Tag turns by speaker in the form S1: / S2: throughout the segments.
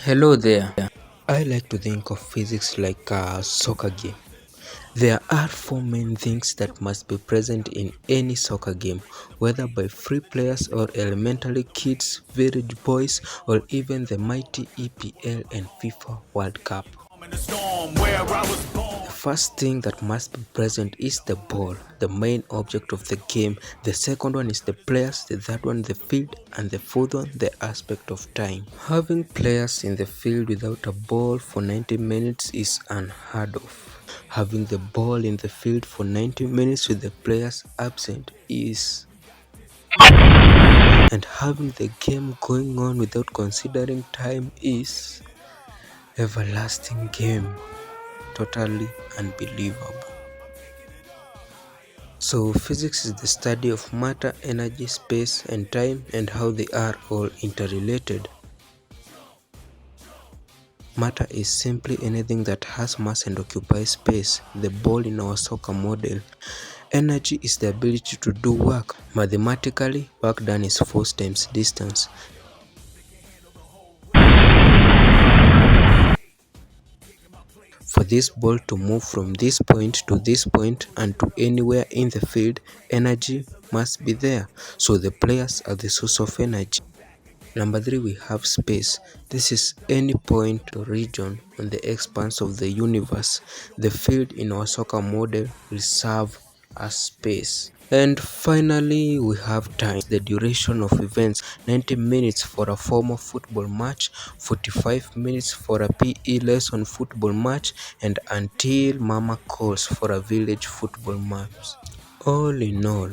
S1: Hello there. I like to think of physics like a soccer game. There are four main things that must be present in any soccer game, whether by free players or elementary kids, village boys, or even the mighty EPL and FIFA World Cup. The first thing that must be present is the ball, the main object of the game. The second one is the players, the third one the field, and the fourth one the aspect of time. Having players in the field without a ball for 90 minutes is unheard of. Having the ball in the field for 90 minutes with the players absent is, and having the game going on without considering time is everlasting game. Totally unbelievable. So physics is the study of matter, energy, space and time and how they are all interrelated. Matter is simply anything that has mass and occupies space, the ball in our soccer model. Energy is the ability to do work. Mathematically, work done is force times distance. For this ball to move from this point to this point and to anywhere in the field, energy must be there. So the players are the source of energy. Number 3, we have space. This is any point or region on the expanse of the universe. The field in our soccer model will serve as space. And finally, we have time, the duration of events. 90 minutes for a formal football match, 45 minutes for a PE lesson football match, and until mama calls for a village football match. All in all,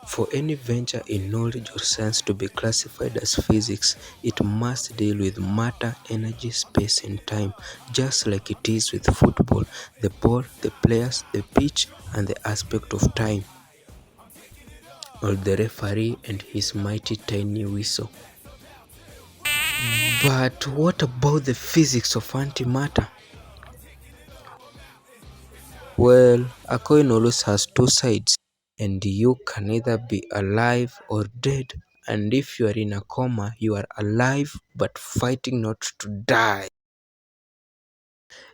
S1: for any venture in knowledge or science to be classified as physics, it must deal with matter, energy, space and time, just like it is with football, the ball, the players, the pitch and the aspect of time, or the referee and his mighty tiny whistle. But what about the physics of antimatter? Well, a coin always has two sides, and you can either be alive or dead. And if you are in a coma, you are alive but fighting not to die.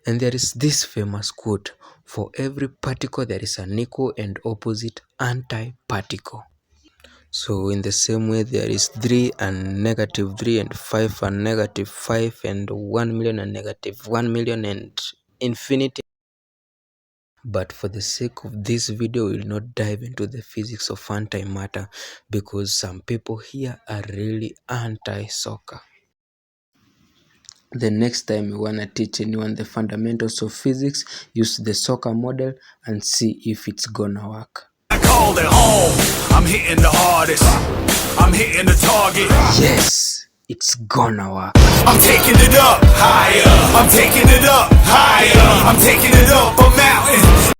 S1: And there is this famous quote, for every particle there is an equal and opposite anti-particle. So in the same way, there is 3 and negative 3 and 5 and negative 5 and 1 million and negative 1 million and infinity. But for the sake of this video, we will not dive into the physics of antimatter because some people here are really anti-soccer. The next time you wanna teach anyone the fundamentals of physics, use the soccer model and see if it's gonna work.
S2: I call it home. I'm hitting the hardest. I'm hitting the target.
S1: Yes, it's gonna work.
S2: I'm taking it up higher. I'm taking it up higher. I'm taking it up a mountain.